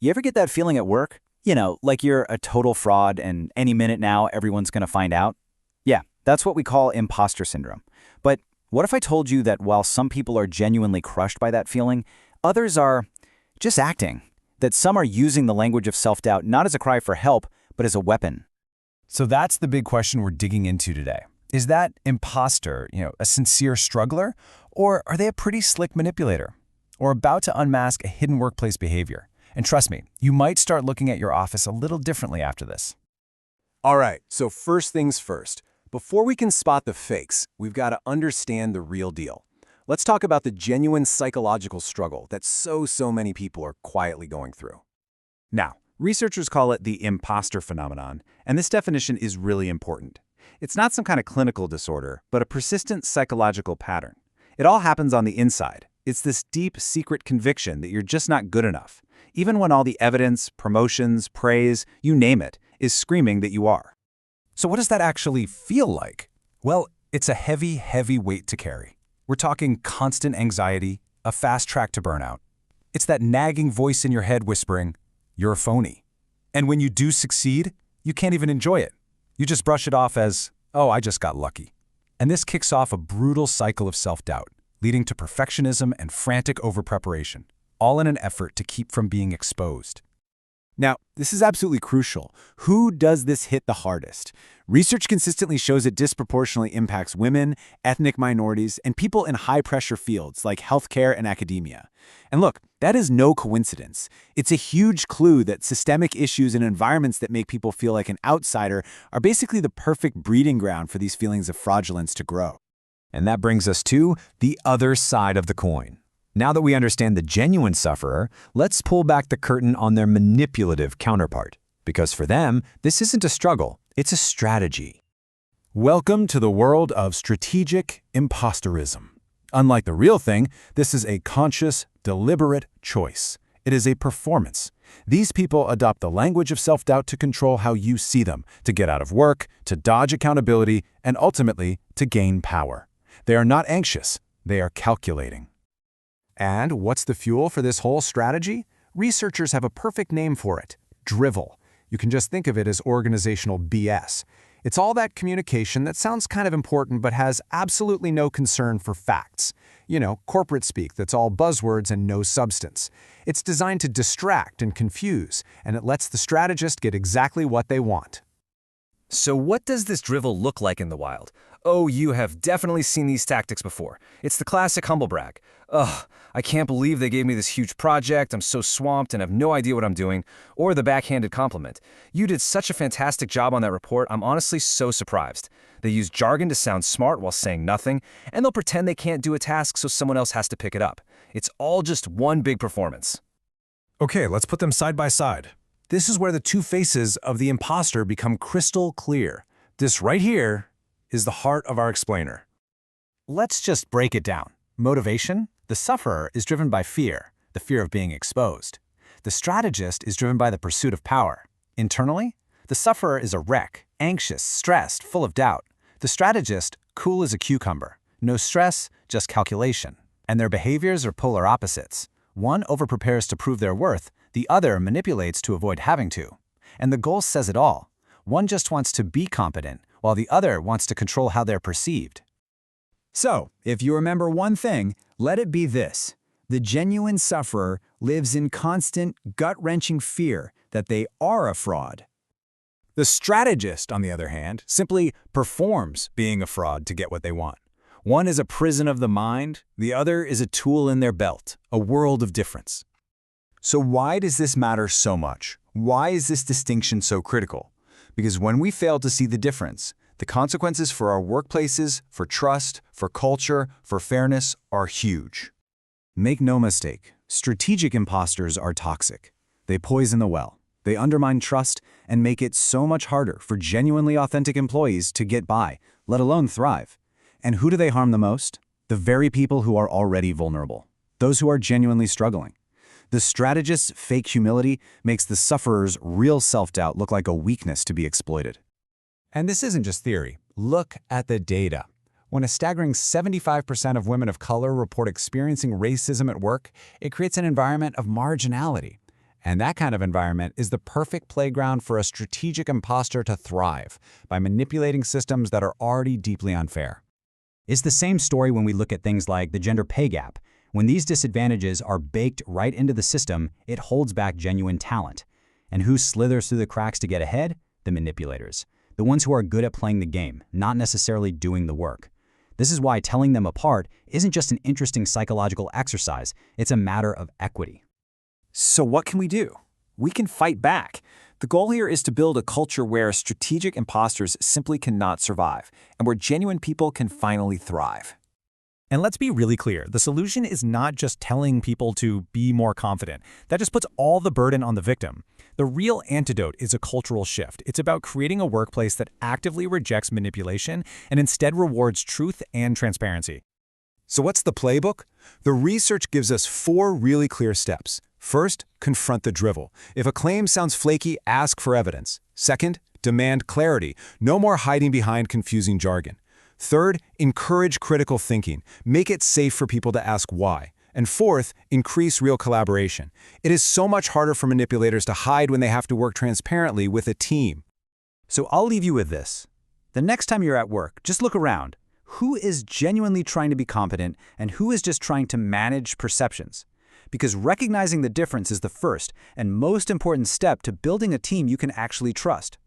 You ever get that feeling at work? Like you're a total fraud and any minute now everyone's going to find out? Yeah, that's what we call imposter syndrome. But what if I told you that while some people are genuinely crushed by that feeling, others are just acting? That some are using the language of self-doubt not as a cry for help, but as a weapon. So that's the big question we're digging into today. Is that imposter, a sincere struggler, or are they a pretty slick manipulator? Or about to unmask a hidden workplace behavior? And trust me, you might start looking at your office a little differently after this. All right, so first things first. Before we can spot the fakes, we've got to understand the real deal. Let's talk about the genuine psychological struggle that so many people are quietly going through. Now, researchers call it the imposter phenomenon, and this definition is really important. It's not some kind of clinical disorder, but a persistent psychological pattern. It all happens on the inside. It's this deep, secret conviction that you're just not good enough, even when all the evidence, promotions, praise, you name it, is screaming that you are. So what does that actually feel like? Well, it's a heavy, heavy weight to carry. We're talking constant anxiety, a fast track to burnout. It's that nagging voice in your head whispering, "You're a phony." And when you do succeed, you can't even enjoy it. You just brush it off as, "Oh, I just got lucky." And this kicks off a brutal cycle of self-doubt, leading to perfectionism and frantic over-preparation, all in an effort to keep from being exposed. Now, this is absolutely crucial. Who does this hit the hardest? Research consistently shows it disproportionately impacts women, ethnic minorities, and people in high-pressure fields like healthcare and academia. And look, that is no coincidence. It's a huge clue that systemic issues and environments that make people feel like an outsider are basically the perfect breeding ground for these feelings of fraudulence to grow. And that brings us to the other side of the coin. Now that we understand the genuine sufferer, let's pull back the curtain on their manipulative counterpart. Because for them, this isn't a struggle, it's a strategy. Welcome to the world of strategic imposterism. Unlike the real thing, this is a conscious, deliberate choice. It is a performance. These people adopt the language of self-doubt to control how you see them, to get out of work, to dodge accountability, and ultimately, to gain power. They are not anxious, they are calculating. And what's the fuel for this whole strategy? Researchers have a perfect name for it: drivel. You can just think of it as organizational BS. It's all that communication that sounds kind of important but has absolutely no concern for facts. Corporate speak that's all buzzwords and no substance. It's designed to distract and confuse, and it lets the strategist get exactly what they want. So what does this drivel look like in the wild? Oh, you have definitely seen these tactics before. It's the classic humble brag. Ugh, I can't believe they gave me this huge project, I'm so swamped and have no idea what I'm doing. Or the backhanded compliment. You did such a fantastic job on that report, I'm honestly so surprised. They use jargon to sound smart while saying nothing, and they'll pretend they can't do a task so someone else has to pick it up. It's all just one big performance. Okay, let's put them side by side. This is where the two faces of the imposter become crystal clear. This right here is the heart of our explainer. Let's just break it down. Motivation? The sufferer is driven by fear, the fear of being exposed. The strategist is driven by the pursuit of power. Internally, the sufferer is a wreck, anxious, stressed, full of doubt. The strategist, cool as a cucumber. No stress, just calculation. And their behaviors are polar opposites. One overprepares to prove their worth, the other manipulates to avoid having to. And the goal says it all. One just wants to be competent, while the other wants to control how they're perceived. So, if you remember one thing, let it be this. The genuine sufferer lives in constant, gut-wrenching fear that they are a fraud. The strategist, on the other hand, simply performs being a fraud to get what they want. One is a prison of the mind, the other is a tool in their belt, a world of difference. So why does this matter so much? Why is this distinction so critical? Because when we fail to see the difference, the consequences for our workplaces, for trust, for culture, for fairness are huge. Make no mistake, strategic imposters are toxic. They poison the well. They undermine trust and make it so much harder for genuinely authentic employees to get by, let alone thrive. And who do they harm the most? The very people who are already vulnerable, those who are genuinely struggling. The strategist's fake humility makes the sufferer's real self-doubt look like a weakness to be exploited. And this isn't just theory. Look at the data. When a staggering 75% of women of color report experiencing racism at work, it creates an environment of marginality. And that kind of environment is the perfect playground for a strategic imposter to thrive by manipulating systems that are already deeply unfair. It's the same story when we look at things like the gender pay gap. When these disadvantages are baked right into the system, it holds back genuine talent. And who slithers through the cracks to get ahead? The manipulators. The ones who are good at playing the game, not necessarily doing the work. This is why telling them apart isn't just an interesting psychological exercise, it's a matter of equity. So what can we do? We can fight back. The goal here is to build a culture where strategic imposters simply cannot survive, and where genuine people can finally thrive. And let's be really clear, the solution is not just telling people to be more confident. That just puts all the burden on the victim. The real antidote is a cultural shift. It's about creating a workplace that actively rejects manipulation and instead rewards truth and transparency. So what's the playbook? The research gives us 4 really clear steps. First, confront the drivel. If a claim sounds flaky, ask for evidence. Second, demand clarity. No more hiding behind confusing jargon. Third, encourage critical thinking. Make it safe for people to ask why. And fourth, increase real collaboration. It is so much harder for manipulators to hide when they have to work transparently with a team. So I'll leave you with this. The next time you're at work, just look around. Who is genuinely trying to be competent and who is just trying to manage perceptions? Because recognizing the difference is the first and most important step to building a team you can actually trust.